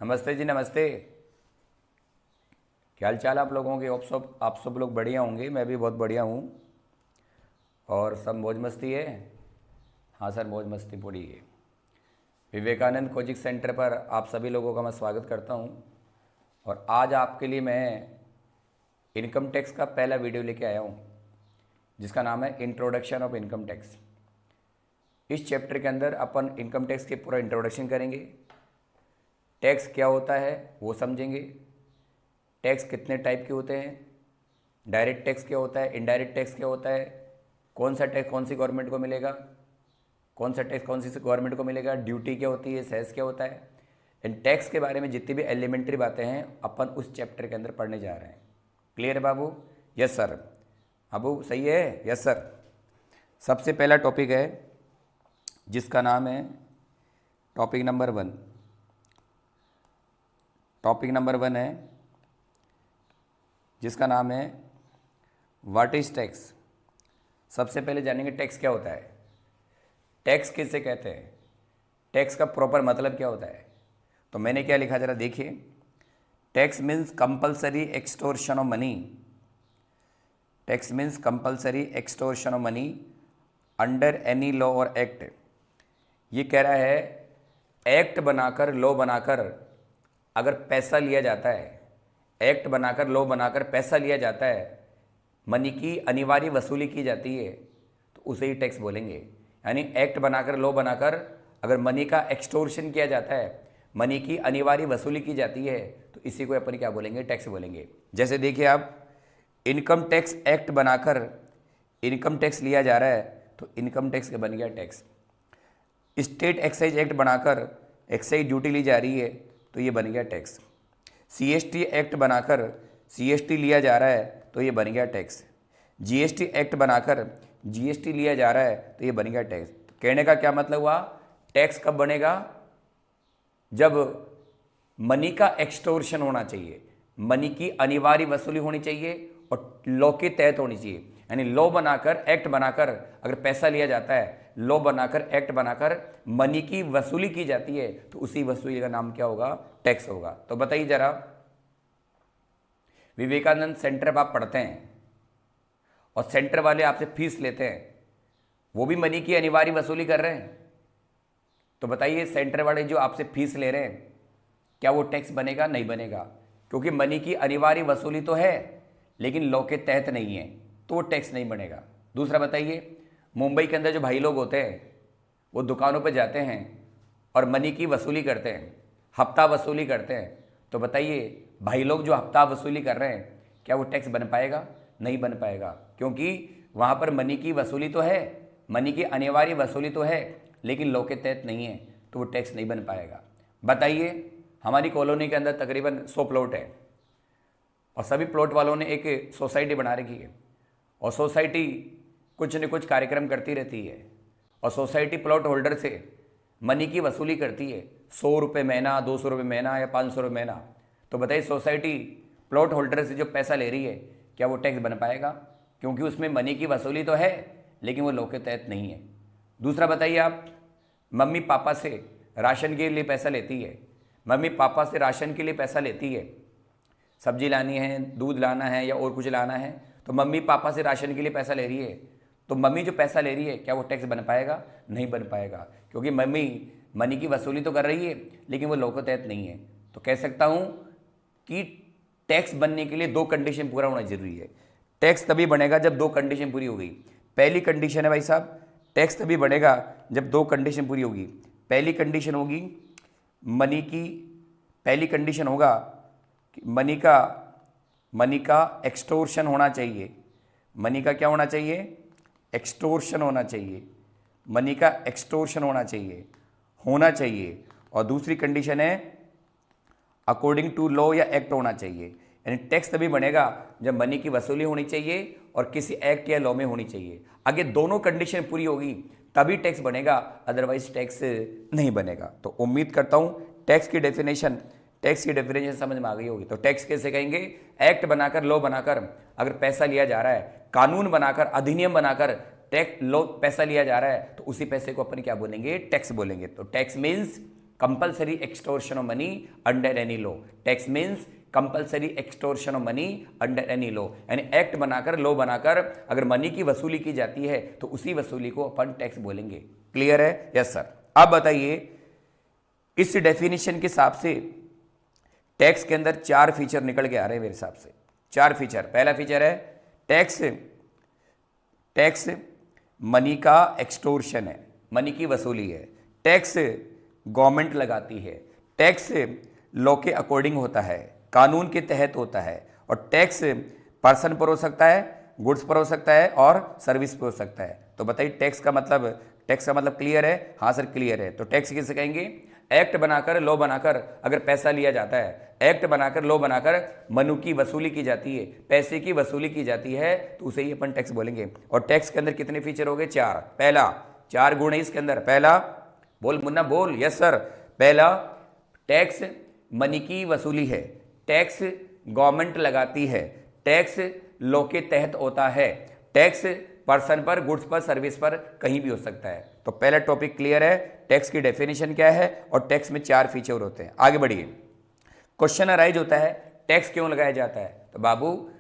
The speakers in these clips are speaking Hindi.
नमस्ते जी, नमस्ते। क्या हाल चाल आप लोगों के? आप सब लोग बढ़िया होंगे। मैं भी बहुत बढ़िया हूँ। और सब मौज मस्ती है? हाँ सर, मौज मस्ती पूरी है। विवेकानंद कोचिंग सेंटर पर आप सभी लोगों का मैं स्वागत करता हूँ। और आज आपके लिए मैं इनकम टैक्स का पहला वीडियो लेके आया हूँ, जिसका नाम है इंट्रोडक्शन ऑफ इनकम टैक्स। इस चैप्टर के अंदर अपन इनकम टैक्स के पूरा इंट्रोडक्शन करेंगे। टैक्स क्या होता है वो समझेंगे। टैक्स कितने टाइप के होते हैं, डायरेक्ट टैक्स क्या होता है, इनडायरेक्ट टैक्स क्या होता है, कौन सा टैक्स कौन सी गवर्नमेंट को मिलेगा, कौन सा टैक्स कौन सी गवर्नमेंट को मिलेगा, ड्यूटी क्या होती है, सेस क्या होता है। इन टैक्स के बारे में जितनी भी एलिमेंट्री बातें हैं अपन उस चैप्टर के अंदर पढ़ने जा रहे हैं। क्लियर है बाबू? Yes sir. बाबू सही है? Yes sir. सबसे पहला टॉपिक है जिसका नाम है टॉपिक नंबर 1। टॉपिक नंबर 1 है जिसका नाम है व्हाट इज टैक्स। सबसे पहले जानेंगे टैक्स क्या होता है, टैक्स किसे कहते हैं, टैक्स का प्रॉपर मतलब क्या होता है। तो मैंने क्या लिखा जरा देखिए। Tax means compulsory extortion of money. Tax means compulsory extortion of money under any law और एक्ट। ये कह रहा है एक्ट बनाकर, लॉ बनाकर अगर पैसा लिया जाता है, एक्ट बनाकर, लॉ बनाकर पैसा लिया जाता है, मनी की अनिवार्य वसूली की जाती है, तो उसे ही टैक्स बोलेंगे। यानी एक्ट बनाकर, लॉ बनाकर अगर मनी का एक्सटोर्शन किया जाता है, मनी की अनिवार्य वसूली की जाती है, तो इसी को अपन क्या बोलेंगे? टैक्स बोलेंगे। जैसे देखिए आप, इनकम टैक्स एक्ट बनाकर इनकम टैक्स लिया जा रहा है तो इनकम टैक्स का बन गया टैक्स। स्टेट एक्साइज एक्ट बनाकर एक्साइज ड्यूटी ली जा रही है तो ये बन गया टैक्स। सीएसटी एक्ट बनाकर सीएसटी लिया जा रहा है तो ये बन गया टैक्स। जीएसटी एक्ट बनाकर जीएसटी लिया जा रहा है तो ये बन गया टैक्स। कहने का क्या मतलब हुआ? टैक्स कब बनेगा? जब मनी का एक्सटोर्शन होना चाहिए, मनी की अनिवार्य वसूली होनी चाहिए और लॉ के तहत होनी चाहिए। यानी लॉ बनाकर, एक्ट बनाकर अगर पैसा लिया जाता है, लॉ बनाकर, एक्ट बनाकर मनी की वसूली की जाती है, तो उसी वसूली का नाम क्या होगा? टैक्स होगा। तो बताइए जरा, विवेकानंद सेंटर पर आप पढ़ते हैं और सेंटर वाले आपसे फीस लेते हैं, वो भी मनी की अनिवार्य वसूली कर रहे हैं। तो बताइए सेंटर वाले जो आपसे फीस ले रहे हैं, क्या वो टैक्स बनेगा? नहीं बनेगा, क्योंकि मनी की अनिवार्य वसूली तो है लेकिन लॉ के तहत नहीं है, तो वो टैक्स नहीं बनेगा। दूसरा बताइए, मुंबई के अंदर जो भाई लोग होते हैं वो दुकानों पर जाते हैं और मनी की वसूली करते हैं, हफ्ता वसूली करते हैं। तो बताइए भाई लोग जो हफ्ता वसूली कर रहे हैं, क्या वो टैक्स बन पाएगा? नहीं बन पाएगा, क्योंकि वहाँ पर मनी की वसूली तो है, मनी की अनिवार्य वसूली तो है लेकिन लॉ के तहत नहीं है, तो वो टैक्स नहीं बन पाएगा। बताइए, हमारी कॉलोनी के अंदर तकरीबन 100 प्लॉट है और सभी प्लॉट वालों ने एक सोसाइटी बना रखी है और सोसाइटी कुछ न कुछ कार्यक्रम करती रहती है और सोसाइटी प्लॉट होल्डर से मनी की वसूली करती है, 100 रुपये महीना, 200 रुपये महीना या 500 रुपये महीना। तो बताइए सोसाइटी प्लॉट होल्डर से जो पैसा ले रही है, क्या वो टैक्स बन पाएगा? क्योंकि उसमें मनी की वसूली तो है लेकिन वो लॉ के तहत नहीं है। दूसरा बताइए आप, मम्मी पापा से राशन के लिए पैसा लेती है, मम्मी पापा से राशन के लिए पैसा लेती है, सब्जी लानी है, दूध लाना है या और कुछ लाना है, तो मम्मी पापा से राशन के लिए पैसा ले रही है। तो मम्मी जो पैसा ले रही है, क्या वो टैक्स बन पाएगा? नहीं बन पाएगा, क्योंकि मम्मी मनी की वसूली तो कर रही है लेकिन वो लॉ के तहत नहीं है। तो कह सकता हूँ कि टैक्स बनने के लिए 2 कंडीशन पूरा होना जरूरी है। टैक्स तभी बनेगा जब 2 कंडीशन पूरी हो गई। पहली कंडीशन है भाई साहब, टैक्स तभी बनेगा जब 2 कंडीशन पूरी होगी। पहली कंडीशन होगी मनी की, पहली कंडीशन होगा कि मनी का एक्सटोर्शन होना चाहिए। मनी का क्या होना चाहिए? एक्सटोर्शन होना चाहिए। मनी का एक्सटोर्शन होना चाहिए। और दूसरी कंडीशन है अकॉर्डिंग टू लॉ या एक्ट होना चाहिए। यानी टैक्स तभी बनेगा जब मनी की वसूली होनी चाहिए और किसी एक्ट या लॉ में होनी चाहिए। अगर दोनों कंडीशन पूरी होगी तभी टैक्स बनेगा, अदरवाइज टैक्स नहीं बनेगा। तो उम्मीद करता हूँ टैक्स की डेफिनेशन समझ में आ गई होगी। तो टैक्स कैसे कहेंगे? एक्ट बनाकर, लॉ बनाकर अगर पैसा लिया जा रहा है, कानून बनाकर, अधिनियम बनाकर टैक्स लॉ पैसा लिया जा रहा है, तो उसी पैसे को अपन क्या बोलेंगे? टैक्स बोलेंगे। तो tax means compulsory extortion of money under any law. Tax means compulsory extortion of money under any law, यानी एक्ट बनाकर, लॉ बनाकर अगर मनी की वसूली की जाती है तो उसी वसूली को अपन टैक्स बोलेंगे। क्लियर है? Yes sir. अब बताइए, इस डेफिनेशन के हिसाब से टैक्स के अंदर 4 फीचर निकल के आ रहे हैं मेरे हिसाब से। 4 फीचर। पहला फीचर है टैक्स मनी का एक्सटोर्शन है, मनी की वसूली है। टैक्स गवर्नमेंट लगाती है। टैक्स लॉ के अकॉर्डिंग होता है, कानून के तहत होता है। और टैक्स पर्सन पर हो सकता है, गुड्स पर हो सकता है और सर्विस पर हो सकता है। तो बताइए टैक्स का मतलब क्लियर है? हाँ सर क्लियर है। तो टैक्स किसे कहेंगे? एक्ट बनाकर, लॉ बनाकर अगर पैसा लिया जाता है, एक्ट बनाकर, लॉ बनाकर मनु की वसूली की जाती है, पैसे की वसूली की जाती है, तो उसे ही अपन टैक्स बोलेंगे। और टैक्स के अंदर कितने फीचर हो गए? 4। पहला, 4 गुण है इसके अंदर। पहला, बोल मुन्ना बोल। Yes sir. पहला, टैक्स मनी की वसूली है, टैक्स गवर्नमेंट लगाती है, टैक्स लॉ के तहत होता है, टैक्स पर्सन पर, गुड्स पर, सर्विस पर कहीं भी हो सकता है। तो पहला टॉपिक क्लियर है, टैक्स की डेफिनेशन क्या है और टैक्स में 4 फीचर होते हैं। आगे बढ़िए। क्वेश्चन अराइज होता है, टैक्स क्यों लगाया जाता है? तो बाबू,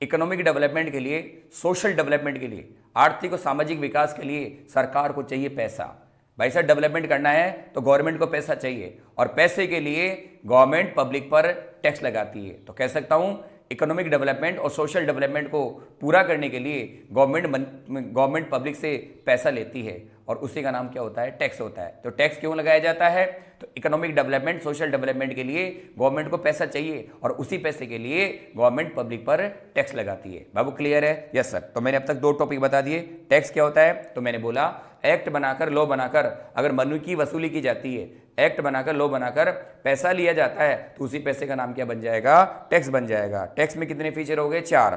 इकोनॉमिक डेवलपमेंट के लिए, सोशल डेवलपमेंट के लिए, आर्थिक और सामाजिक विकास के लिए सरकार को चाहिए पैसा। भाई साहब, डेवलपमेंट करना है तो गवर्नमेंट को पैसा चाहिए, और पैसे के लिए गवर्नमेंट पब्लिक पर टैक्स लगाती है। तो कह सकता हूं, इकोनॉमिक डेवलपमेंट और सोशल डेवलपमेंट को पूरा करने के लिए गवर्नमेंट पब्लिक से पैसा लेती है, और उसी का नाम क्या होता है? टैक्स होता है। तो टैक्स क्यों लगाया जाता है? तो इकोनॉमिक डेवलपमेंट, सोशल डेवलपमेंट के लिए गवर्नमेंट को पैसा चाहिए, और उसी पैसे के लिए गवर्नमेंट पब्लिक पर टैक्स लगाती है। बाबू क्लियर है? Yes sir. तो मैंने अब तक 2 टॉपिक बता दिए। टैक्स क्या होता है? तो मैंने बोला, एक्ट बनाकर, लॉ बनाकर अगर मनु की वसूली की जाती है, एक्ट बनाकर, लॉ बनाकर पैसा लिया जाता है, तो उसी पैसे का नाम क्या बन जाएगा? टैक्स बन जाएगा। टैक्स में कितने फीचर हो गए? 4।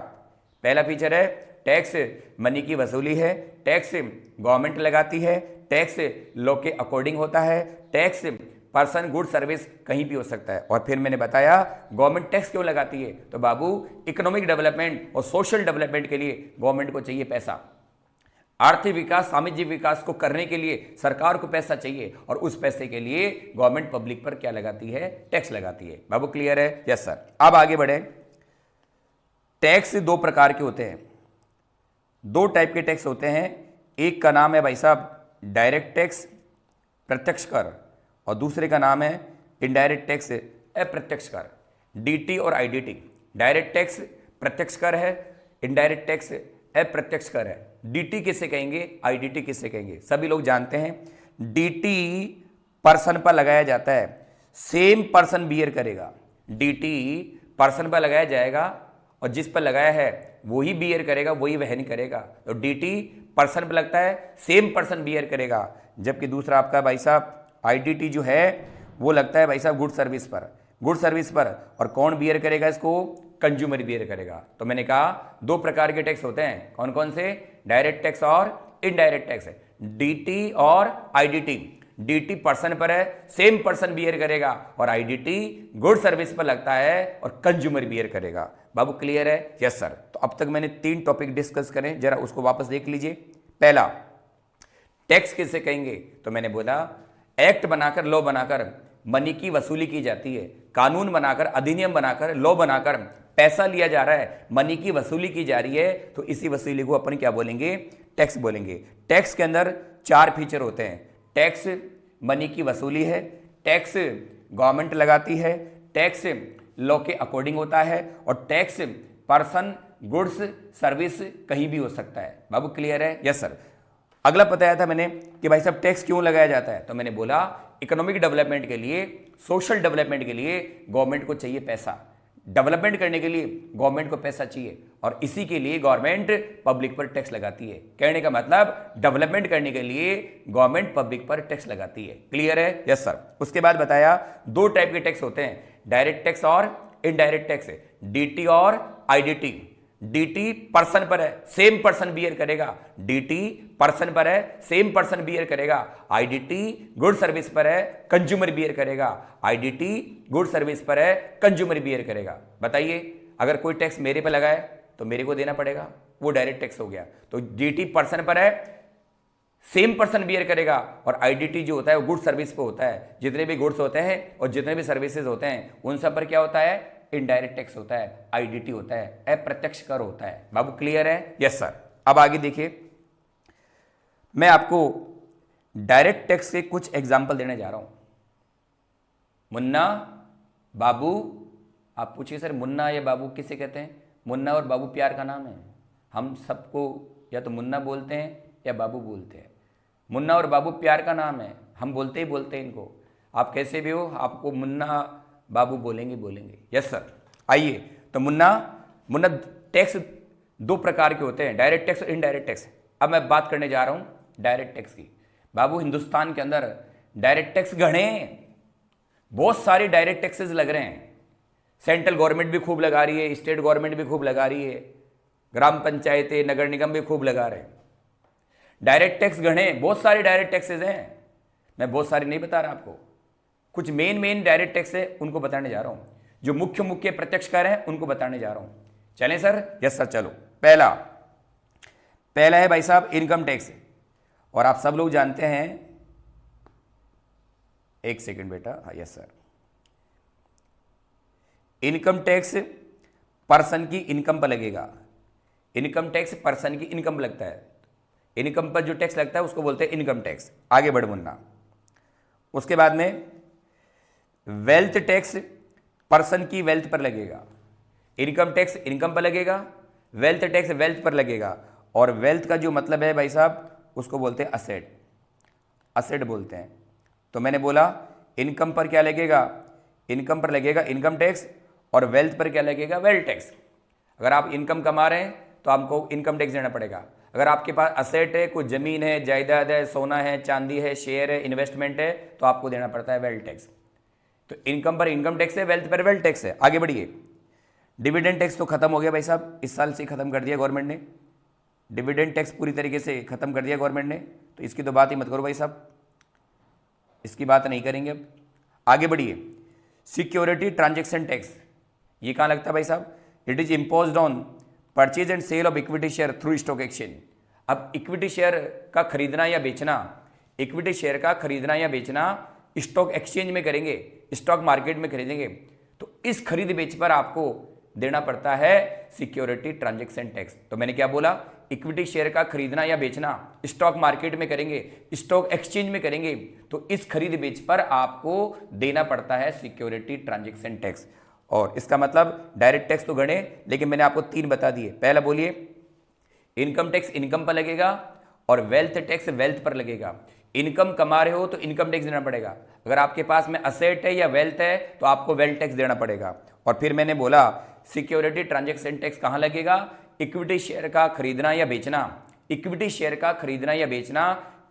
पहला फीचर है टैक्स मनी की वसूली है, टैक्स गवर्नमेंट लगाती है, टैक्स लॉ के अकॉर्डिंग होता है, टैक्स पर्सन, गुड, सर्विस कहीं भी हो सकता है। और फिर मैंने बताया गवर्नमेंट टैक्स क्यों लगाती है? तो बाबू, इकोनॉमिक डेवलपमेंट और सोशल डेवलपमेंट के लिए गवर्नमेंट को चाहिए पैसा। आर्थिक विकास, सामाजिक विकास को करने के लिए सरकार को पैसा चाहिए, और उस पैसे के लिए गवर्नमेंट पब्लिक पर क्या लगाती है? टैक्स लगाती है। बाबू क्लियर है? Yes sir. अब आगे बढ़े। टैक्स 2 प्रकार के होते हैं, 2 टाइप के टैक्स होते हैं। एक का नाम है भाई साहब डायरेक्ट टैक्स, प्रत्यक्ष कर, और दूसरे का नाम है इनडायरेक्ट टैक्स, अप्रत्यक्ष कर, डीटी और आईडीटी। डायरेक्ट टैक्स प्रत्यक्ष कर है, इनडायरेक्ट टैक्स अप्रत्यक्ष कर है। डीटी किसे कहेंगे, आईडीटी किसे कहेंगे? सभी लोग जानते हैं। डीटी पर्सन पर लगाया जाता है, सेम पर्सन बियर करेगा। डीटी पर्सन पर लगाया जाएगा, और जिस पर लगाया है वही बियर करेगा, वही वहन करेगा। तो डीटी पर्सन पर लगता है, सेम पर्सन बियर करेगा। जबकि दूसरा आपका भाई साहब आईडीटी जो है वो लगता है भाई साहब गुड सर्विस पर, गुड सर्विस पर। और कौन बियर करेगा इसको? कंज्यूमर बियर करेगा। तो मैंने कहा 2 प्रकार के टैक्स होते हैं। कौन कौन से? डायरेक्ट टैक्स और इनडायरेक्ट टैक्स। डीटी और आईडीटी। डीटी पर्सन पर है, सेम पर्सन बियर करेगा, और आईडीटी गुड सर्विस पर लगता है और कंज्यूमर बियर करेगा। बाबू क्लियर है? Yes sir. तो अब तक मैंने 3 टॉपिक डिस्कस करें, जरा उसको वापस देख लीजिए। पहला, टैक्स किसे कहेंगे? तो मैंने बोला, एक्ट बनाकर, लॉ बनाकर मनी की वसूली की जाती है, कानून बनाकर, अधिनियम बनाकर, लॉ बनाकर पैसा लिया जा रहा है, मनी की वसूली की जा रही है, तो इसी वसूली को अपन क्या बोलेंगे? टैक्स बोलेंगे। टैक्स के अंदर 4 फीचर होते हैं। टैक्स मनी की वसूली है, टैक्स गवर्नमेंट लगाती है, टैक्स लॉ के अकॉर्डिंग होता है, और टैक्स पर्सन, गुड्स, सर्विस कहीं भी हो सकता है। बाबू क्लियर है? Yes sir. अगला बताया था मैंने कि भाई साहब टैक्स क्यों लगाया जाता है? तो मैंने बोला इकोनॉमिक डेवलपमेंट के लिए, सोशल डेवलपमेंट के लिए गवर्नमेंट को चाहिए पैसा। डेवलपमेंट करने के लिए गवर्नमेंट को पैसा चाहिए, और इसी के लिए गवर्नमेंट पब्लिक पर टैक्स लगाती है। कहने का मतलब डेवलपमेंट करने के लिए गवर्नमेंट पब्लिक पर टैक्स लगाती है। क्लियर है? Yes sir. उसके बाद बताया 2 टाइप के टैक्स होते हैं, डायरेक्ट टैक्स और इनडायरेक्ट टैक्स, डीटी और आईडीटी। डीटी पर्सन पर है, सेम पर्सन बियर करेगा। डीटी पर्सन पर है, सेम पर्सन बियर करेगा। आईडीटी गुड सर्विस पर है, कंज्यूमर बियर करेगा। आईडीटी गुड सर्विस पर है, कंज्यूमर बियर करेगा। बताइए, अगर कोई टैक्स मेरे पर लगाए तो मेरे को देना पड़ेगा, वो डायरेक्ट टैक्स हो गया। तो डीटी पर्सन पर है, सेम पर्सन बियर करेगा। और आईडीटी जो होता है वो गुड सर्विस पे होता है। जितने भी गुड्स होते हैं और जितने भी सर्विसेज होते हैं उन सब पर क्या होता है? इनडायरेक्ट टैक्स होता है, आईडीटी होता है, अप्रत्यक्ष कर होता है। बाबू क्लियर है? Yes sir. अब आगे देखिए, मैं आपको डायरेक्ट टैक्स के कुछ एग्जाम्पल देने जा रहा हूं। मुन्ना, बाबू, आप पूछिए सर मुन्ना या बाबू किसे कहते हैं? मुन्ना और बाबू प्यार का नाम है। हम सबको या तो मुन्ना बोलते हैं या बाबू बोलते हैं। मुन्ना और बाबू प्यार का नाम है, हम बोलते ही बोलते हैं इनको। आप कैसे भी हो, आपको मुन्ना बाबू बोलेंगे। Yes sir. आइए, तो मुन्ना टैक्स दो प्रकार के होते हैं, डायरेक्ट टैक्स और इनडायरेक्ट टैक्स। अब मैं बात करने जा रहा हूं डायरेक्ट टैक्स की। बाबू, हिंदुस्तान के अंदर डायरेक्ट टैक्स घने हैं, बहुत सारे डायरेक्ट टैक्सेस लग रहे हैं। सेंट्रल गवर्नमेंट भी खूब लगा रही है, स्टेट गवर्नमेंट भी खूब लगा रही है, ग्राम पंचायतें, नगर निगम भी खूब लगा रहे हैं। डायरेक्ट टैक्स घने, बहुत सारे डायरेक्ट टैक्सेस हैं। मैं बहुत सारे नहीं बता रहा आपको, कुछ मेन डायरेक्ट टैक्स है उनको बताने जा रहा हूं। जो मुख्य प्रत्यक्ष कर हैं उनको बताने जा रहा हूं। चलें सर? यस सर, चलो। पहला है भाई साहब इनकम टैक्स। और आप सब लोग जानते हैं, एक सेकंड बेटा, हाँ yes sir. Income tax person की इनकम पर लगेगा। इनकम टैक्स पर्सन की इनकम पर लगता है। इनकम पर जो टैक्स लगता है उसको बोलते हैं इनकम टैक्स। आगे बढ़ मुन्ना। उसके बाद में वेल्थ टैक्स पर्सन की वेल्थ पर लगेगा। इनकम टैक्स इनकम पर लगेगा, वेल्थ टैक्स वेल्थ पर लगेगा। और वेल्थ का जो मतलब है भाई साहब उसको बोलते हैं असेट, असेट बोलते हैं। तो मैंने बोला इनकम पर क्या लगेगा? इनकम पर लगेगा इनकम टैक्स, और वेल्थ पर क्या लगेगा? Wealth tax. अगर आप इनकम कमा रहे हैं तो आपको इनकम टैक्स देना पड़ेगा। अगर आपके पास असेट है, कोई जमीन है, जायदाद है, सोना है, चांदी है, शेयर है, इन्वेस्टमेंट है, तो आपको देना पड़ता है वेल्थ टैक्स। तो इनकम पर इनकम टैक्स है, वेल्थ पर वेल्थ टैक्स है। आगे बढ़िए। डिविडेंड टैक्स तो खत्म हो गया भाई साहब, इस साल से खत्म कर दिया गवर्नमेंट ने। डिविडेंड टैक्स पूरी तरीके से खत्म कर दिया गवर्नमेंट ने, तो इसकी तो बात ही मत करो भाई साहब, इसकी बात नहीं करेंगे अब। आगे बढ़िए। सिक्योरिटी ट्रांजैक्शन टैक्स, ये कहाँ लगता है भाई साहब? It is imposed on purchase and sale of equity share through stock exchange. अब इक्विटी शेयर का खरीदना या बेचना, इक्विटी शेयर का खरीदना या बेचना स्टॉक एक्सचेंज में करेंगे, स्टॉक मार्केट में खरीदेंगे, तो इस खरीद बेच पर आपको देना पड़ता है सिक्योरिटी ट्रांजैक्शन टैक्स। तो मैंने क्या बोला? इक्विटी शेयर का खरीदना या बेचना स्टॉक मार्केट में करेंगे, स्टॉक एक्सचेंज में करेंगे, तो इस खरीद बेच पर आपको देना पड़ता है सिक्योरिटी ट्रांजैक्शन टैक्स। और इसका मतलब डायरेक्ट टैक्स तो गणे, लेकिन मैंने आपको 3 बता दिए। पहला बोलिए, इनकम टैक्स इनकम पर लगेगा और वेल्थ टैक्स वेल्थ पर लगेगा। इनकम कमा रहे हो तो इनकम टैक्स देना पड़ेगा। अगर आपके पास में असेट है या वेल्थ है तो आपको वेल्थ टैक्स देना पड़ेगा। और फिर मैंने बोला सिक्योरिटी ट्रांजैक्शन टैक्स कहां लगेगा? इक्विटी शेयर का खरीदना या बेचना, इक्विटी शेयर का खरीदना या बेचना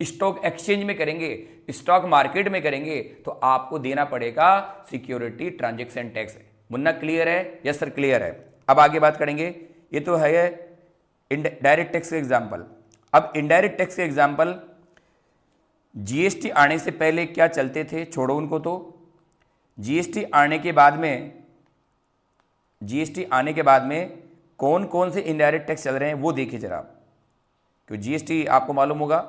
स्टॉक एक्सचेंज में करेंगे, स्टॉक मार्केट में करेंगे, तो आपको देना पड़ेगा security transaction tax. Munna clear है? यस सर क्लियर है। अब आगे बात करेंगे, ये तो है डायरेक्ट टैक्स के एग्जाम्पल। अब इनडायरेक्ट टैक्स के एग्जाम्पल, जीएसटी आने से पहले क्या चलते थे, छोड़ो उनको। तो जीएसटी आने के बाद में, जीएसटी आने के बाद में कौन कौन से इनडायरेक्ट टैक्स चल रहे हैं वो देखिए जरा। क्योंकि जीएसटी आपको मालूम होगा,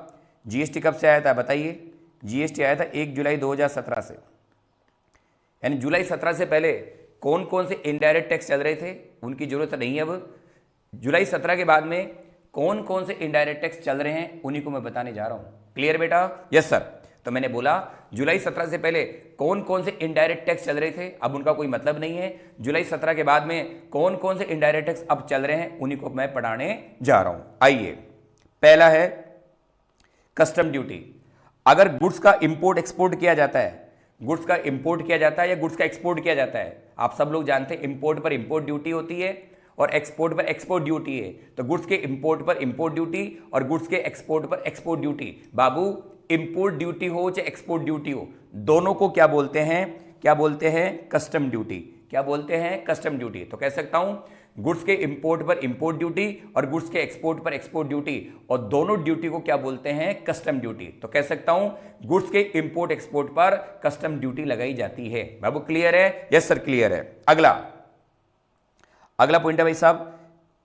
जीएसटी कब से आया था बताइए? जीएसटी आया था 1 जुलाई 2017 से, यानी जुलाई 17 से पहले कौन कौन से इनडायरेक्ट टैक्स चल रहे थे उनकी जरूरत नहीं है। अब जुलाई 17 के बाद में कौन कौन से इनडायरेक्ट टैक्स चल रहे हैं उन्हीं को मैं बताने जा रहा हूं। क्लियर बेटा? Yes sir. तो मैंने बोला जुलाई 17 से पहले कौन कौन से इनडायरेक्ट टैक्स चल रहे थे, अब उनका कोई मतलब नहीं है। जुलाई 17 के बाद में कौन कौन से इनडायरेक्ट टैक्स अब चल रहे हैं उन्हीं को मैं पढ़ाने जा रहा हूं। आइए, पहला है कस्टम ड्यूटी। अगर गुड्स का इंपोर्ट एक्सपोर्ट किया जाता है, गुड्स का इंपोर्ट किया जाता है या गुड्स का एक्सपोर्ट किया जाता है, आप सब लोग जानते हैं इंपोर्ट पर इंपोर्ट ड्यूटी होती है और एक्सपोर्ट पर एक्सपोर्ट ड्यूटी है। तो गुड्स के इंपोर्ट पर इंपोर्ट ड्यूटी और गुड्स के एक्सपोर्ट पर एक्सपोर्ट ड्यूटी। बाबू, इंपोर्ट ड्यूटी हो चाहे एक्सपोर्ट ड्यूटी हो, दोनों को क्या बोलते हैं? क्या बोलते हैं? Custom duty. क्या बोलते हैं? Custom duty. तो कह सकता हूं गुड्स के इंपोर्ट पर इंपोर्ट ड्यूटी और गुड्स के एक्सपोर्ट पर एक्सपोर्ट ड्यूटी, और दोनों ड्यूटी को क्या बोलते हैं? Custom duty. तो कह सकता हूं गुड्स के इंपोर्ट एक्सपोर्ट पर कस्टम ड्यूटी लगाई जाती है। बाबू क्लियर है? यस सर क्लियर है। अगला पॉइंट है भाई साहब,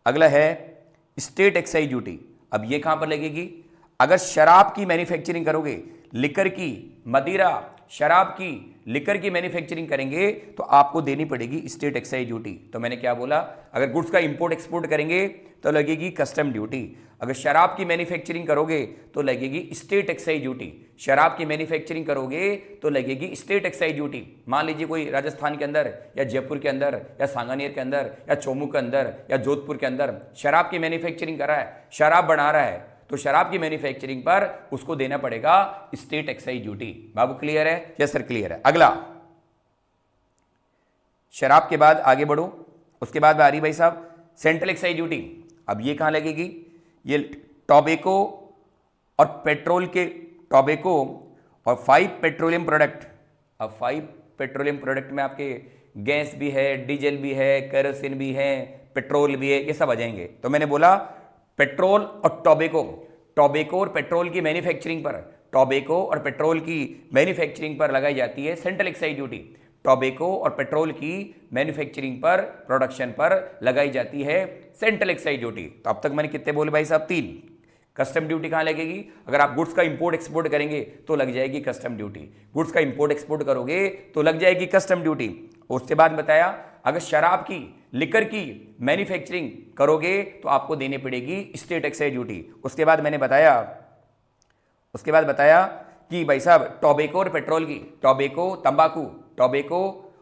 अगला है स्टेट एक्साइज ड्यूटी। अब ये कहां पर लगेगी? अगर शराब की मैन्युफैक्चरिंग करोगे, लिकर की, मदिरा, शराब की, लिकर की मैन्युफैक्चरिंग करेंगे तो आपको देनी पड़ेगी स्टेट एक्साइज ड्यूटी। तो मैंने क्या बोला, अगर गुड्स का इंपोर्ट एक्सपोर्ट करेंगे तो लगेगी कस्टम ड्यूटी। अगर शराब की मैन्युफैक्चरिंग करोगे तो लगेगी स्टेट एक्साइज ड्यूटी। शराब की मैन्युफैक्चरिंग करोगे तो लगेगी स्टेट एक्साइज ड्यूटी। मान लीजिए कोई राजस्थान के अंदर या जयपुर के अंदर या सांगानेर के अंदर या चोमू के अंदर या जोधपुर के अंदर शराब की मैन्युफैक्चरिंग कर रहा है, शराब बना रहा है, तो शराब की मैन्युफैक्चरिंग पर उसको देना पड़ेगा स्टेट एक्साइज ड्यूटी। बाबू क्लियर है? यस सर क्लियर है। अगला, शराब के बाद आगे बढ़ो, उसके बाद आ रही भाई साहब सेंट्रल एक्साइज ड्यूटी। अब ये कहां लगेगी? ये टोबैको और पेट्रोल के, टोबैको और 5 पेट्रोलियम प्रोडक्ट। अब 5 पेट्रोलियम प्रोडक्ट में आपके गैस भी है, डीजल भी है, केरोसिन भी है, पेट्रोल भी है, ये सब आ जाएंगे। तो मैंने बोला पेट्रोल और टोबैको, टोबैको और पेट्रोल की मैन्युफैक्चरिंग पर, टोबैको और पेट्रोल की मैन्युफैक्चरिंग पर लगाई जाती है सेंट्रल एक्साइज ड्यूटी। टोबैको और पेट्रोल की मैन्युफैक्चरिंग पर, प्रोडक्शन पर लगाई जाती है सेंट्रल एक्साइज ड्यूटी। तो अब तक मैंने कितने बोले भाई साहब? 3। कस्टम ड्यूटी कहां लगेगी? अगर आप गुड्स का इंपोर्ट एक्सपोर्ट करेंगे तो लग जाएगी कस्टम ड्यूटी। गुड्स का इंपोर्ट एक्सपोर्ट करोगे तो लग जाएगी कस्टम ड्यूटी। उसके बाद बताया अगर शराब की, लिकर की मैन्युफैक्चरिंग करोगे तो आपको देनी पड़ेगी स्टेट एक्साइज ड्यूटी। उसके बाद बताया कि भाई साहब टोबैको और पेट्रोल की, टोबैको तंबाकू, टोबैको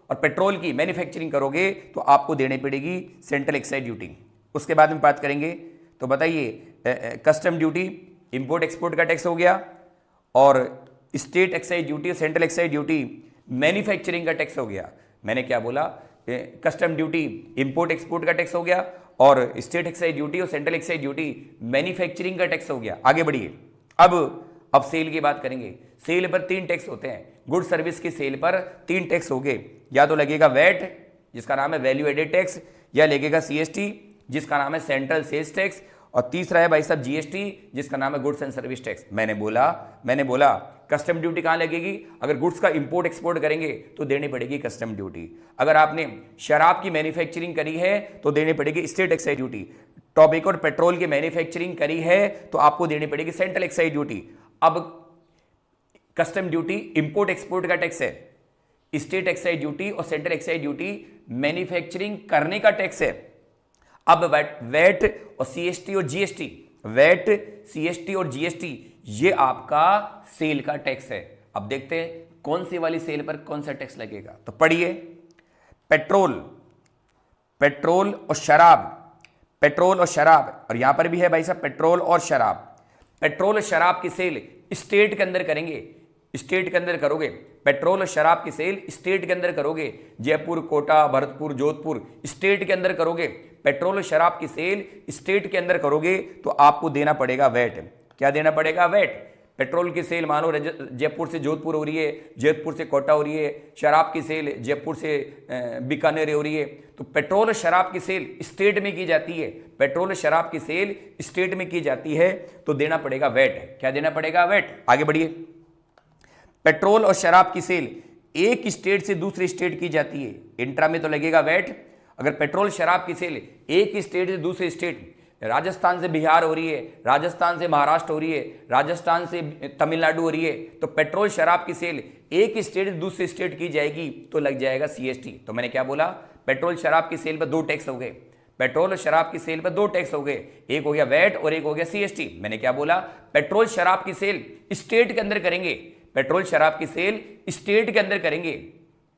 और पेट्रोल की मैन्युफैक्चरिंग करोगे तो आपको देनी पड़ेगी सेंट्रल एक्साइज ड्यूटी। उसके बाद में बात करेंगे तो बताइए कस्टम ड्यूटी, इंपोर्ट एक्सपोर्ट का टैक्स हो गया, और स्टेट एक्साइज ड्यूटी और सेंट्रल एक्साइज ड्यूटी मैन्युफैक्चरिंग का टैक्स हो गया। मैंने क्या बोला? कस्टम ड्यूटी इंपोर्ट एक्सपोर्ट का टैक्स हो गया, और स्टेट एक्साइज ड्यूटी और सेंट्रल एक्साइज ड्यूटी मैन्युफैक्चरिंग का टैक्स हो गया। आगे बढ़िए। अब सेल की बात करेंगे। सेल पर 3 टैक्स होते हैं। गुड सर्विस की सेल पर 3 टैक्स हो गए। या तो लगेगा वैट जिसका नाम है वैल्यू एडेड टैक्स, या लगेगा सीएसटी जिसका नाम है सेंट्रल सेल्स टैक्स, और तीसरा है भाई साहब जीएसटी जिसका नाम है गुड्स एंड सर्विस टैक्स। मैंने बोला कस्टम ड्यूटी कहां लगेगी? अगर गुड्स का इंपोर्ट एक्सपोर्ट करेंगे तो देनी पड़ेगी कस्टम ड्यूटी। अगर आपने शराब की मैन्युफैक्चरिंग करी है तो देनी पड़ेगी स्टेट एक्साइज ड्यूटी। टोबैको और पेट्रोल की मैन्युफैक्चरिंग करी है तो आपको देनी पड़ेगी सेंट्रल एक्साइज ड्यूटी। अब कस्टम ड्यूटी इंपोर्ट एक्सपोर्ट का टैक्स है, स्टेट एक्साइज ड्यूटी और सेंट्रल एक्साइज ड्यूटी मैन्युफैक्चरिंग करने का टैक्स है। अब वैट और सीएसटी और जीएसटी, वैट, सीएसटी और जीएसटी ये आपका सेल का टैक्स है। अब देखते हैं कौन सी वाली सेल पर कौन सा टैक्स लगेगा। तो पढ़िए, पेट्रोल और शराब, और यहां पर भी है भाई साहब पेट्रोल और शराब। पेट्रोल और शराब की सेल स्टेट के अंदर करेंगे, स्टेट के अंदर करोगे। पेट्रोल और शराब की सेल स्टेट के अंदर करोगे, जयपुर, कोटा, भरतपुर, जोधपुर स्टेट के अंदर करोगे। पेट्रोल और शराब की सेल स्टेट के अंदर करोगे तो आपको देना पड़ेगा वैट। क्या देना पड़ेगा? वैट। पेट्रोल की सेल मानो जयपुर से जोधपुर हो रही है, जोधपुर से कोटा हो रही है। शराब की सेल जयपुर से बीकानेर हो रही है। तो पेट्रोल और शराब की सेल स्टेट में की जाती है, पेट्रोल और शराब की सेल स्टेट में की जाती है तो देना पड़ेगा वैट। क्या देना पड़ेगा? वैट। आगे बढ़िए। पेट्रोल और शराब की सेल एक स्टेट से दूसरे स्टेट की जाती है, इंट्रा में तो लगेगा वैट। अगर पेट्रोल शराब की सेल एक स्टेट से दूसरे स्टेट, राजस्थान से बिहार हो रही है, राजस्थान से महाराष्ट्र हो रही है, राजस्थान से तमिलनाडु हो रही है, तो पेट्रोल शराब की सेल एक स्टेट से दूसरे स्टेट की जाएगी तो लग जाएगा सीएसटी। तो मैंने क्या बोला? पेट्रोल शराब की सेल पर 2 टैक्स हो गए। पेट्रोल और शराब की सेल पर 2 टैक्स हो गए, एक हो गया वैट और एक हो गया सीएसटी। मैंने क्या बोला? पेट्रोल शराब की सेल स्टेट के अंदर करेंगे, पेट्रोल शराब की सेल स्टेट के अंदर करेंगे।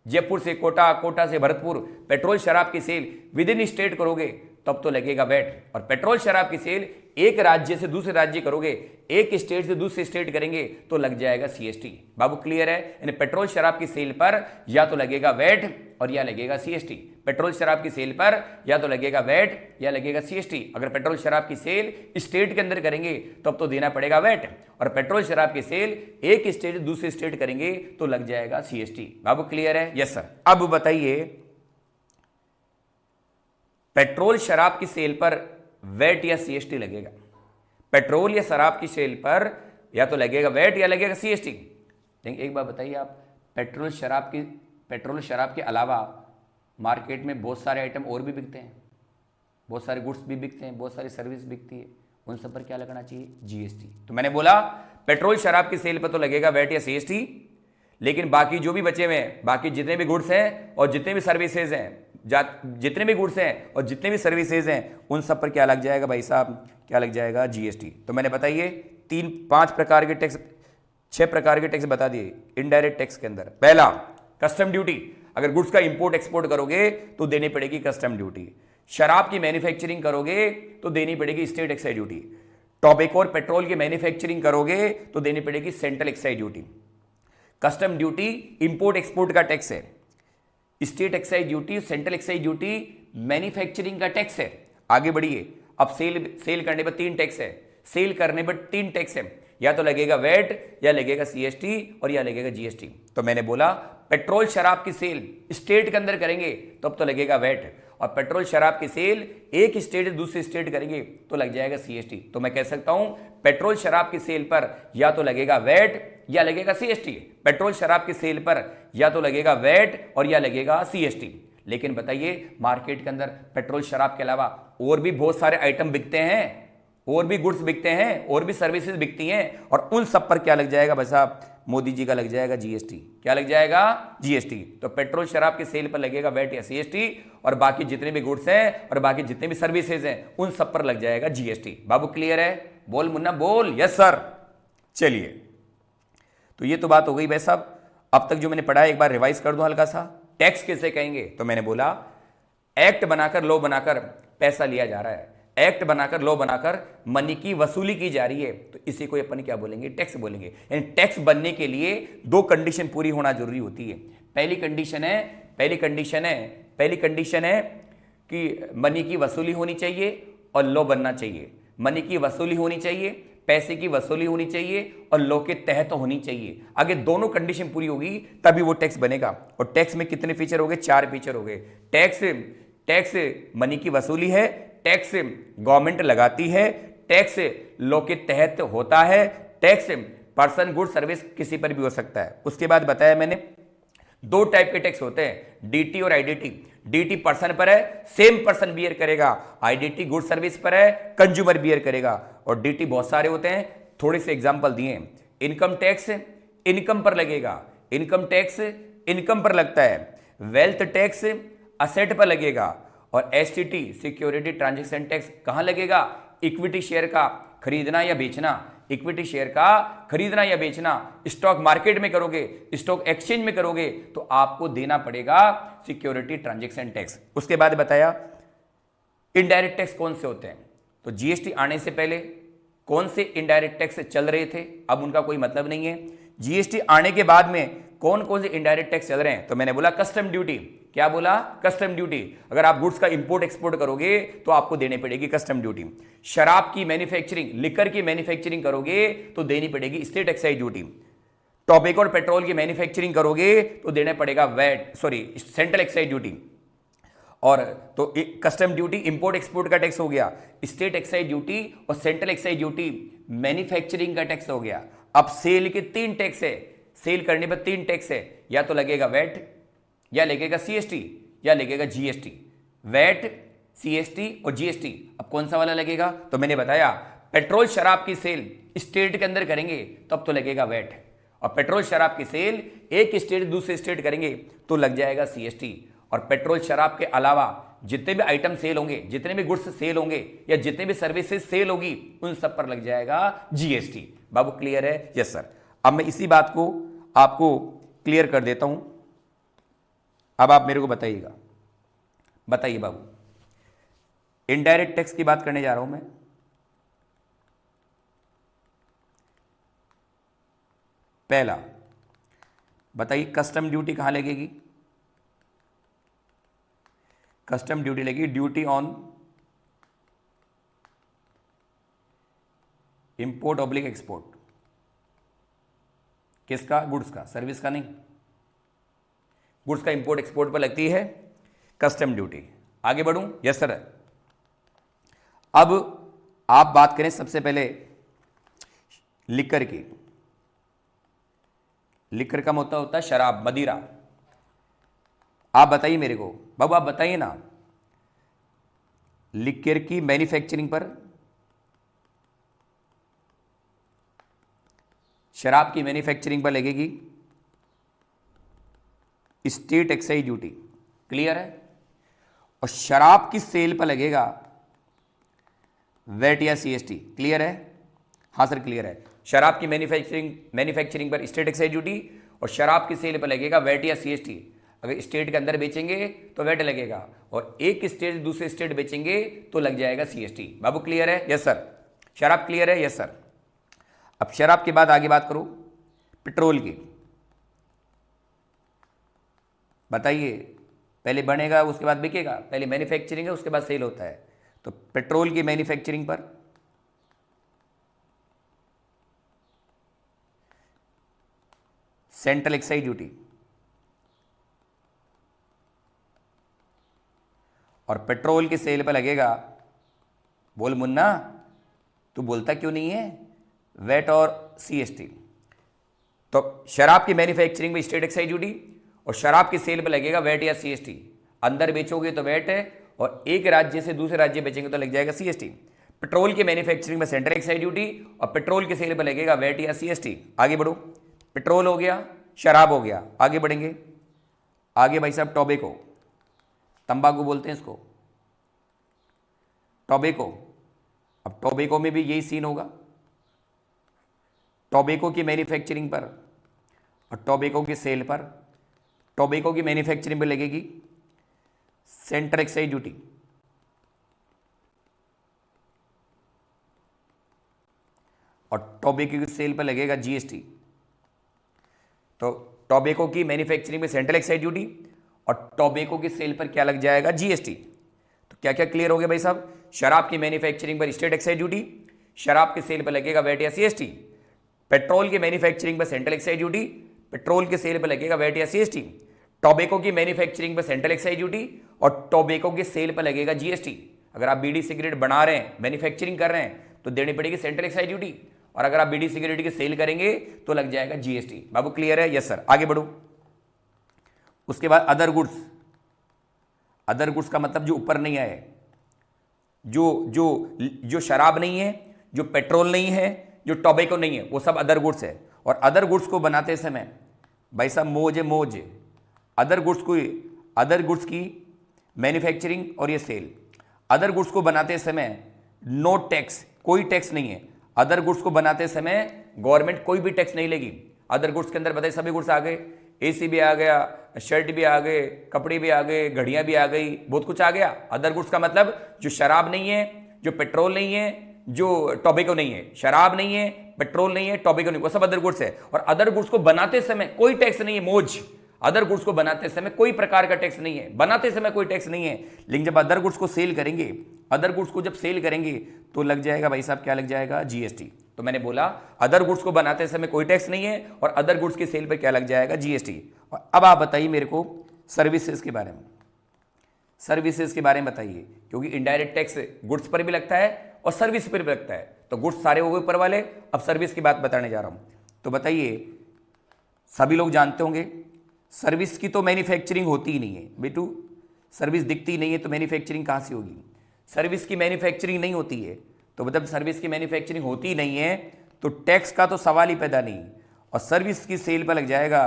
जयपुर से कोटा, कोटा से भरतपुर पेट्रोल शराब की सेल विद इन स्टेट करोगे तब तो लगेगा वैट। और पेट्रोल शराब की सेल एक राज्य से दूसरे राज्य करोगे, एक स्टेट से दूसरे स्टेट करेंगे तो लग जाएगा सीएसटी। बाबू क्लियर है? यानी पेट्रोल शराब की सेल पर या तो लगेगा वैट और या लगेगा सीएसटी। पेट्रोल शराब की सेल पर या तो लगेगा वैट या लगेगा सीएसटी। अगर पेट्रोल शराब की सेल स्टेट के अंदर करेंगे तब तो देना पड़ेगा वैट, और पेट्रोल शराब की सेल एक स्टेट से दूसरे स्टेट करेंगे तो लग जाएगा सीएसटी। बाबू क्लियर है? Yes sir. अब बताइए, पेट्रोल शराब की सेल पर वैट या सीएसटी लगेगा? पेट्रोल या शराब की सेल पर या तो लगेगा वैट या लगेगा सीएसटी। लेकिन एक बात बताइए आप, पेट्रोल शराब के अलावा मार्केट में बहुत सारे आइटम और भी बिकते हैं, बहुत सारे गुड्स भी बिकते हैं, बहुत सारी सर्विस बिकती है, उन सब पर क्या लगना चाहिए? जीएसटी। तो मैंने बोला पेट्रोल शराब की सेल पर तो लगेगा वैट या सीएसटी, लेकिन बाकी जो भी बचे हुए हैं, बाकी जितने भी गुड्स हैं और जितने भी सर्विसेज हैं, जितने भी गुड्स हैं और जितने भी सर्विसेज हैं, उन सब पर क्या लग जाएगा भाई साहब? क्या लग जाएगा? जीएसटी। तो मैंने बताइए 5 प्रकार के टैक्स, 6 प्रकार के टैक्स बता दिए इनडायरेक्ट टैक्स के अंदर। पहला कस्टम ड्यूटी, अगर गुड्स का इंपोर्ट एक्सपोर्ट करोगे तो देनी पड़ेगी कस्टम ड्यूटी। शराब की मैन्युफैक्चरिंग करोगे तो देनी पड़ेगी स्टेट एक्साइज ड्यूटी। टॉबैको और पेट्रोल की मैन्युफैक्चरिंग करोगे तो देनी पड़ेगी central excise duty. Custom duty import export का टैक्स है, state excise duty, central excise duty manufacturing का टैक्स है। आगे बढ़िए, अब सेल करने पर 3 टैक्स है, सेल करने पर 3 टैक्स है, या तो लगेगा वैट या लगेगा सीएसटी और या लगेगा जीएसटी। तो मैंने बोला पेट्रोल शराब की सेल स्टेट के अंदर करेंगे तब तो लगेगा वैट, और पेट्रोल शराब की सेल एक स्टेट से दूसरे स्टेट करेंगे तो लग जाएगा सीएसटी। तो मैं कह सकता हूं पेट्रोल शराब की सेल पर या तो लगेगा वैट या लगेगा सीएसटी। पेट्रोल शराब की सेल पर या तो लगेगा वैट और या लगेगा सीएसटी। लेकिन बताइए मार्केट के अंदर पेट्रोल शराब के अलावा और भी बहुत सारे आइटम बिकते हैं, और भी गुड्स बिकते हैं, और भी सर्विसेज बिकती हैं, और उन सब पर क्या लग जाएगा भाई साहब? मोदी जी का लग जाएगा जीएसटी। क्या लग जाएगा? जीएसटी। तो पेट्रोल शराब की सेल पर लगेगा वैट या सीएसटी, और बाकी जितने भी गुड्स हैं और बाकी जितने भी सर्विसेज हैं उन सब पर लग जाएगा जीएसटी। बाबू क्लियर है? बोल मुन्ना बोल। Yes sir. चलिए, तो ये तो बात हो गई भाई साहब। अब तक जो मैंने पढ़ा है एक बार रिवाइज कर दूं हल्का सा। टैक्स किसे कहेंगे? तो मैंने बोला एक्ट बनाकर, लॉ बनाकर पैसा लिया जा रहा है, एक्ट बनाकर, लॉ बनाकर मनी की वसूली की जा रही है, तो इसी को अपन क्या बोलेंगे? टैक्स बोलेंगे। यानी टैक्स बनने के लिए 2 कंडीशन पूरी होना जरूरी होती है। पहली कंडीशन है कि मनी की वसूली होनी चाहिए और लॉ बनना चाहिए। मनी की वसूली होनी चाहिए, पैसे की वसूली होनी चाहिए और लॉ के तहत होनी चाहिए। अगर दोनों कंडीशन पूरी होगी तभी वो टैक्स बनेगा। और टैक्स में कितने फीचर हो गए? 4 फीचर हो गए। टैक्स मनी की वसूली है, टैक्स गवर्नमेंट लगाती है, टैक्स लॉ के तहत होता है, टैक्स पर्सन गुड सर्विस किसी पर भी हो सकता है। उसके बाद बताया मैंने 2 टाइप के टैक्स होते हैं, डीटी और आईडीटी। डीटी पर्सन पर है, सेम पर्सन बियर करेगा। आईडीटी गुड सर्विस पर है, कंज्यूमर बियर करेगा। और डीटी बहुत सारे होते हैं, थोड़े से एग्जांपल दिए। इनकम टैक्स इनकम पर लगेगा, इनकम टैक्स इनकम पर लगता है। वेल्थ टैक्स असेट पर लगेगा। और एसटीटी सिक्योरिटी ट्रांजैक्शन टैक्स कहां लगेगा? इक्विटी शेयर का खरीदना या बेचना, इक्विटी शेयर का खरीदना या बेचना स्टॉक मार्केट में करोगे, स्टॉक एक्सचेंज में करोगे तो आपको देना पड़ेगा सिक्योरिटी ट्रांजैक्शन टैक्स। उसके बाद बताया इनडायरेक्ट टैक्स कौन से होते हैं। तो जीएसटी आने से पहले कौन से इनडायरेक्ट टैक्स चल रहे थे, अब उनका कोई मतलब नहीं है। जीएसटी आने के बाद में कौन कौन से इनडायरेक्ट टैक्स चल रहे हैं? तो मैंने बोला कस्टम ड्यूटी। क्या बोला? Custom duty. अगर आप गुड्स का इंपोर्ट एक्सपोर्ट करोगे तो आपको देनी पड़ेगी कस्टम ड्यूटी। शराब की मैन्युफैक्चरिंग, लिकर की मैन्युफैक्चरिंग करोगे तो देनी पड़ेगी स्टेट एक्साइज ड्यूटी। टॉबैको और पेट्रोल की मैन्युफैक्चरिंग करोगे तो देना पड़ेगा सेंट्रल एक्साइज ड्यूटी। और तो कस्टम ड्यूटी इंपोर्ट एक्सपोर्ट का टैक्स हो गया, स्टेट एक्साइज ड्यूटी और सेंट्रल एक्साइज ड्यूटी मैन्युफैक्चरिंग का टैक्स हो गया। अब सेल के 3 टैक्स है, सेल करने पर 3 टैक्स है, या तो लगेगा वैट या लगेगा सीएसटी या लगेगा जीएसटी। वैट, सीएसटी और जीएसटी। अब कौन सा वाला लगेगा? तो मैंने बताया पेट्रोल शराब की सेल स्टेट के अंदर करेंगे तब तो लगेगा वैट, और पेट्रोल शराब की सेल एक स्टेट दूसरे स्टेट करेंगे तो लग जाएगा सीएसटी। और पेट्रोल शराब के अलावा जितने भी आइटम सेल होंगे, जितने भी गुड्स सेल होंगे या जितने भी सर्विसेज सेल होगी उन सब पर लग जाएगा जीएसटी। बाबू क्लियर है? Yes sir. अब मैं इसी बात को आपको क्लियर कर देता हूं। अब आप मेरे को बताइएगा, बताइए बाबू, इनडायरेक्ट टैक्स की बात करने जा रहा हूं मैं। पहला बताइए कस्टम ड्यूटी कहां लगेगी? कस्टम ड्यूटी लगेगी duty on import oblique export. किसका? गुड्स का, सर्विस का नहीं। गुड्स का इंपोर्ट एक्सपोर्ट पर लगती है कस्टम ड्यूटी। आगे बढ़ूं? Yes sir. अब आप बात करें सबसे पहले लिकर की। लिकर का मतलब होता है शराब, मदिरा। आप बताइए मेरे को बाबू, आप बताइए ना, लिकर की मैन्युफैक्चरिंग पर शराब की मैन्युफैक्चरिंग पर लगेगी स्टेट एक्साइज ड्यूटी, क्लियर है। और शराब की सेल पर लगेगा वैट या सीएसटी, क्लियर है। हाँ सर क्लियर है। शराब की मैन्युफैक्चरिंग पर स्टेट एक्साइज ड्यूटी और शराब की सेल पर लगेगा वैट या सीएसटी। अगर स्टेट के अंदर बेचेंगे तो वैट लगेगा और एक स्टेट दूसरे स्टेट बेचेंगे तो लग जाएगा सीएसटी। बाबू क्लियर है? Yes sir. शराब क्लियर है? Yes sir. अब शराब के बाद आगे बात करो पेट्रोल की। बताइए, पहले बनेगा उसके बाद बिकेगा, पहले मैन्युफैक्चरिंग है उसके बाद सेल होता है। तो पेट्रोल की मैन्युफैक्चरिंग पर सेंट्रल एक्साइज ड्यूटी और पेट्रोल की सेल पर लगेगा, बोल मुन्ना तू बोलता क्यों नहीं है, वैट और सीएसटी। तो शराब की मैन्युफैक्चरिंग में स्टेट एक्साइज ड्यूटी और शराब की सेल पर लगेगा वैट या सीएसटी। अंदर बेचोगे तो वैट है और एक राज्य से दूसरे राज्य बेचेंगे तो लग जाएगा सीएसटी। पेट्रोल की मैन्युफैक्चरिंग में सेंट्रल एक्साइज ड्यूटी और पेट्रोल की सेल पर लगेगा वैट या सीएसटी। आगे बढ़ो, पेट्रोल हो गया, शराब हो गया, आगे बढ़ेंगे। आगे भाई साहब टोबैको, तंबाकू बोलते हैं इसको, टोबैको। अब टोबैको में भी यही सीन होगा, टोबैको की मैन्युफैक्चरिंग पर और टोबैको की सेल पर, टोबैको की मैन्युफैक्चरिंग पर लगेगी सेंट्रल एक्साइज ड्यूटी और टोबैको की सेल पर लगेगा जीएसटी। तो टोबैको की मैन्युफैक्चरिंग में सेंट्रल एक्साइज ड्यूटी और टोबैको की सेल पर क्या लग जाएगा, जीएसटी। तो क्या क्या क्लियर हो गया भाई साहब? शराब की मैन्युफैक्चरिंग पर स्टेट एक्साइज ड्यूटी, शराब की सेल पर लगेगा वैट या सीएसटी। पेट्रोल की मैन्युफैक्चरिंग पर सेंट्रल एक्साइज ड्यूटी, पेट्रोल की सेल पर लगेगा वैट या सीएसटी। टोबैको की मैन्युफैक्चरिंग पर सेंट्रल एक्साइज ड्यूटी और टोबैको की सेल पर लगेगा जीएसटी। अगर आप बीड़ी सिगरेट बना रहे हैं, मैन्युफैक्चरिंग कर रहे हैं तो देनी पड़ेगी सेंट्रल एक्साइज ड्यूटी और अगर आप बीड़ी सिगरेट की सेल करेंगे तो लग जाएगा जीएसटी। बाबू क्लियर है? Yes sir. आगे बढ़ो। उसके बाद अदर गुड्स। अदर गुड्स का मतलब जो ऊपर नहीं आए, जो शराब नहीं है, जो पेट्रोल नहीं है, जो टोबैको नहीं है, वो सब अदर गुड्स है। और अदर गुड्स को बनाते समय भाई साहब मौज है, मौज। अदर गुड्स की मैन्युफैक्चरिंग और ये सेल, अदर गुड्स को बनाते समय नो टैक्स, कोई टैक्स नहीं है। अदर गुड्स को बनाते समय गवर्नमेंट कोई भी टैक्स नहीं लेगी। अदर गुड्स के अंदर बताइए सभी गुड्स आ गए, एसी भी आ गया, शर्ट भी आ गए, कपड़े भी आ गए, घड़ियां भी आ गई, बहुत कुछ आ गया। अदर गुड्स का मतलब जो शराब नहीं है, जो पेट्रोल नहीं है, जो टोबैको नहीं है, शराब नहीं है, पेट्रोल नहीं है, टोबैको नहीं, वो सब अदर गुड्स है। और अदर गुड्स को बनाते समय कोई टैक्स नहीं है, मौज। अदर गुड्स को बनाते समय कोई प्रकार का टैक्स नहीं है, बनाते समय कोई टैक्स नहीं है। लेकिन जब अदर गुड्स को सेल करेंगे, अदर गुड्स को जब सेल करेंगे तो लग जाएगा भाई साहब, क्या लग जाएगा, जीएसटी। तो मैंने बोला अदर गुड्स को बनाते समय कोई टैक्स नहीं है और अदर गुड्स की सेल पर क्या लग जाएगा, जीएसटी। और अब आप बताइए मेरे को सर्विसेज के बारे में, सर्विसेज के बारे में बताइए, क्योंकि इनडायरेक्ट टैक्स गुड्स पर भी लगता है और सर्विस पर भी लगता है। तो गुड्स सारे हो गए ऊपर वाले, अब सर्विस की बात बताने जा रहा हूं। तो बताइए, सभी लोग जानते होंगे सर्विस की तो मैन्युफैक्चरिंग होती ही नहीं है बेटू, सर्विस दिखती नहीं है तो मैन्युफैक्चरिंग कहां से होगी? सर्विस की मैन्युफैक्चरिंग नहीं होती है तो मतलब सर्विस की मैन्युफैक्चरिंग होती नहीं है तो टैक्स का तो सवाल ही पैदा नहीं। और सर्विस की सेल पर लग जाएगा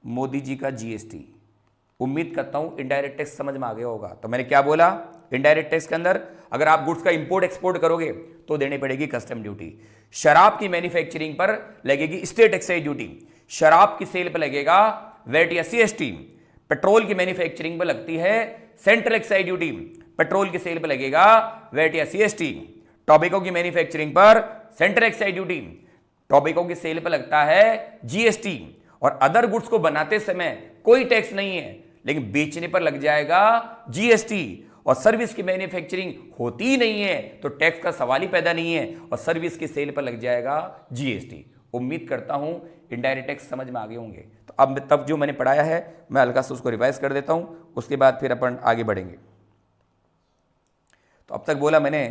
मोदी जी का जीएसटी। उम्मीद करता हूं इनडायरेक्ट टैक्स समझ में आ गया होगा। तो मैंने क्या बोला, इनडायरेक्ट टैक्स के अंदर अगर आप गुड्स का इंपोर्ट एक्सपोर्ट करोगे तो देनी पड़ेगी कस्टम ड्यूटी। शराब की मैन्युफैक्चरिंग पर लगेगी स्टेट एक्साइज ड्यूटी, शराब की सेल पर लगेगा वैट या सीएसटी। पेट्रोल की मैन्युफैक्चरिंग पर लगती है सेंट्रल एक्साइज ड्यूटी, पेट्रोल की सेल पर लगेगा वैट या सीएसटी। टोबैको की मैन्युफैक्चरिंग पर सेंट्रल एक्साइज ड्यूटी, टोबैको की सेल पर लगता है जीएसटी। और अदर गुड्स को बनाते समय कोई टैक्स नहीं है लेकिन बेचने पर लग जाएगा जीएसटी। और सर्विस की मैन्युफैक्चरिंग होती ही नहीं है तो टैक्स का सवाल ही पैदा नहीं है और सर्विस की सेल पर लग जाएगा जीएसटी। उम्मीद करता हूं इनडायरेक्ट टैक्स समझ में आ गए होंगे। तो अब तब जो मैंने पढ़ाया है मैं हल्का से उसको रिवाइज कर देता हूं, उसके बाद फिर अपन आगे बढ़ेंगे। तो अब तक बोला मैंने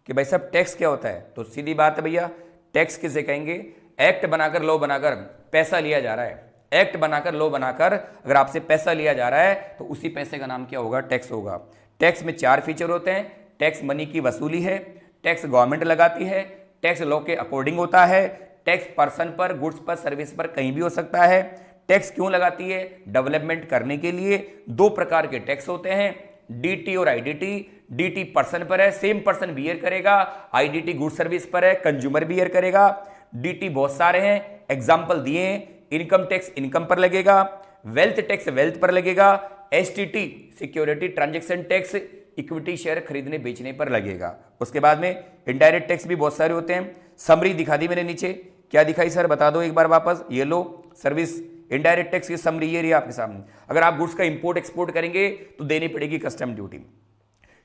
कि भाई साहब टैक्स क्या होता है, तो सीधी बात है भैया, टैक्स किसे कहेंगे? एक्ट बनाकर, लॉ बनाकर पैसा लिया जा रहा है। एक्ट बनाकर, लॉ बनाकर अगर आपसे पैसा लिया जा रहा है तो उसी पैसे का नाम क्या होगा? टैक्स होगा। टैक्स में 4 फीचर होते हैं। टैक्स मनी की वसूली है, टैक्स गवर्नमेंट लगाती है, टैक्स लॉ के अकॉर्डिंग होता है, टैक्स पर्सन पर, गुड्स पर, सर्विस पर कहीं भी हो सकता है। टैक्स क्यों लगाती है? डेवलपमेंट करने के लिए। दो प्रकार के टैक्स होते हैं, डीटी और आईडीटी। डीटी पर्सन पर है, सेम पर्सन बियर करेगा। आईडीटी गुड्स सर्विस पर है, कंज्यूमर बियर करेगा। डीटी बहुत सारे हैं, एग्जाम्पल दिए हैं। इनकम टैक्स इनकम पर लगेगा, वेल्थ टैक्स वेल्थ पर लगेगा, STT security transaction tax equity share खरीदने बेचने पर लगेगा। उसके बाद में इनडायरेक्ट टैक्स भी बहुत सारे होते हैं। समरी दिखा दी मैंने नीचे, क्या दिखाई सर बता दो एक बार वापस। ये लो सर्विस इनडायरेक्ट टैक्स की समरी ये रही आपके सामने। अगर आप गुड्स का इंपोर्ट एक्सपोर्ट करेंगे तो देनी पड़ेगी कस्टम ड्यूटी।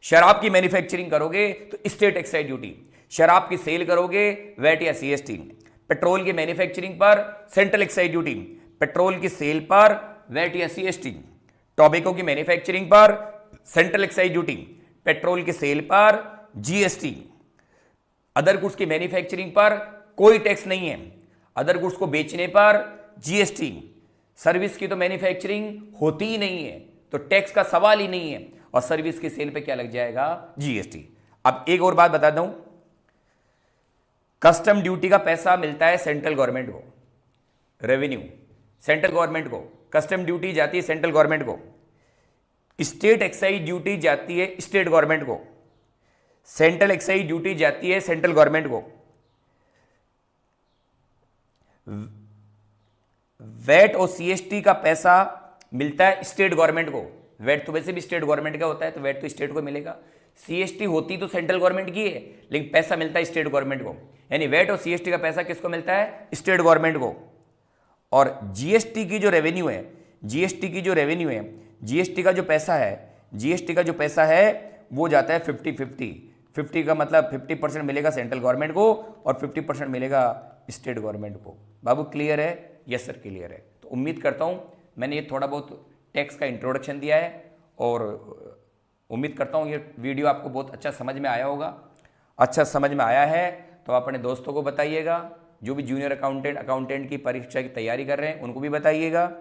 शराब की मैन्युफैक्चरिंग करोगे तो स्टेट एक्साइज ड्यूटी। शराब की सेल करोगे वैट या सीएसटी। पेट्रोल की मैन्युफैक्चरिंग पर सेंट्रल एक्साइज ड्यूटी, पेट्रोल की सेल पर वैट या सीएसटी। टोबैको की मैन्युफैक्चरिंग पर सेंट्रल एक्साइज ड्यूटी, पेट्रोल की सेल पर जीएसटी। अदर गुड्स की मैन्युफैक्चरिंग पर कोई टैक्स नहीं है, अदर गुड्स को बेचने पर जीएसटी। सर्विस की तो मैन्युफैक्चरिंग होती ही नहीं है तो टैक्स का सवाल ही नहीं है, और सर्विस की सेल पे क्या लग जाएगा? जीएसटी। अब एक और बात बता दूं, कस्टम ड्यूटी का पैसा मिलता है सेंट्रल गवर्नमेंट को, रेवेन्यू सेंट्रल गवर्नमेंट को, कस्टम ड्यूटी जाती है सेंट्रल गवर्नमेंट को, स्टेट एक्साइज ड्यूटी जाती है स्टेट गवर्नमेंट को, सेंट्रल एक्साइज ड्यूटी जाती है सेंट्रल गवर्नमेंट को, वैट और सीएसटी का पैसा मिलता है स्टेट गवर्नमेंट को। वैट तो वैसे भी स्टेट गवर्नमेंट का होता है तो वैट तो स्टेट को मिलेगा। सीएसटी होती तो सेंट्रल गवर्नमेंट की है लेकिन पैसा मिलता है स्टेट गवर्नमेंट को, यानी वैट और सीएसटी का पैसा किसको मिलता है? स्टेट गवर्नमेंट को। और जीएसटी की जो रेवेन्यू है, जीएसटी की जो रेवेन्यू है, जीएसटी का जो पैसा है, जीएसटी का जो पैसा है वो जाता है 50-50। 50 का मतलब 50% मिलेगा सेंट्रल गवर्नमेंट को और 50% मिलेगा स्टेट गवर्नमेंट को। बाबू क्लियर है? यस सर क्लियर है। तो उम्मीद करता हूँ मैंने ये थोड़ा बहुत टैक्स का इंट्रोडक्शन दिया है और उम्मीद करता हूँ ये वीडियो आपको बहुत अच्छा समझ में आया होगा। अच्छा समझ में आया है तो अपने दोस्तों को बताइएगा, जो भी जूनियर अकाउंटेंट की परीक्षा की तैयारी कर रहे हैं उनको भी बताइएगा,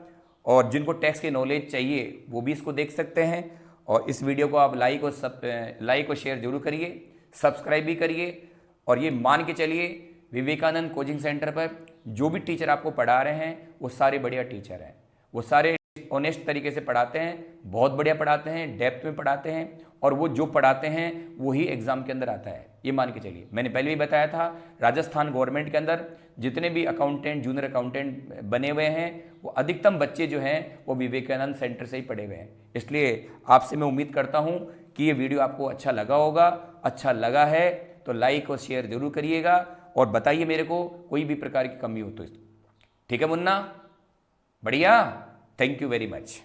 और जिनको टैक्स की नॉलेज चाहिए वो भी इसको देख सकते हैं। और इस वीडियो को आप लाइक और शेयर जरूर करिए, सब्सक्राइब भी करिए। और ये मान के चलिए विवेकानंद कोचिंग सेंटर पर जो भी टीचर आपको पढ़ा रहे हैं वो सारे बढ़िया टीचर हैं, वो सारे ऑनेस्ट तरीके से पढ़ाते हैं, बहुत बढ़िया पढ़ाते हैं, डेप्थ में पढ़ाते हैं, और वो जो पढ़ाते हैं वही एग्जाम के अंदर आता है, ये मान के चलिए। मैंने पहले भी बताया था राजस्थान गवर्नमेंट के अंदर जितने भी अकाउंटेंट जूनियर अकाउंटेंट बने हुए हैं वो अधिकतम बच्चे जो हैं वो विवेकानंद सेंटर से ही पढ़े हुए हैं। इसलिए आपसे मैं उम्मीद करता हूँ कि ये वीडियो आपको अच्छा लगा होगा। अच्छा लगा है तो लाइक और शेयर जरूर करिएगा और बताइए मेरे को कोई भी प्रकार की कमी हो तो। ठीक है मुन्ना, बढ़िया, थैंक यू वेरी मच।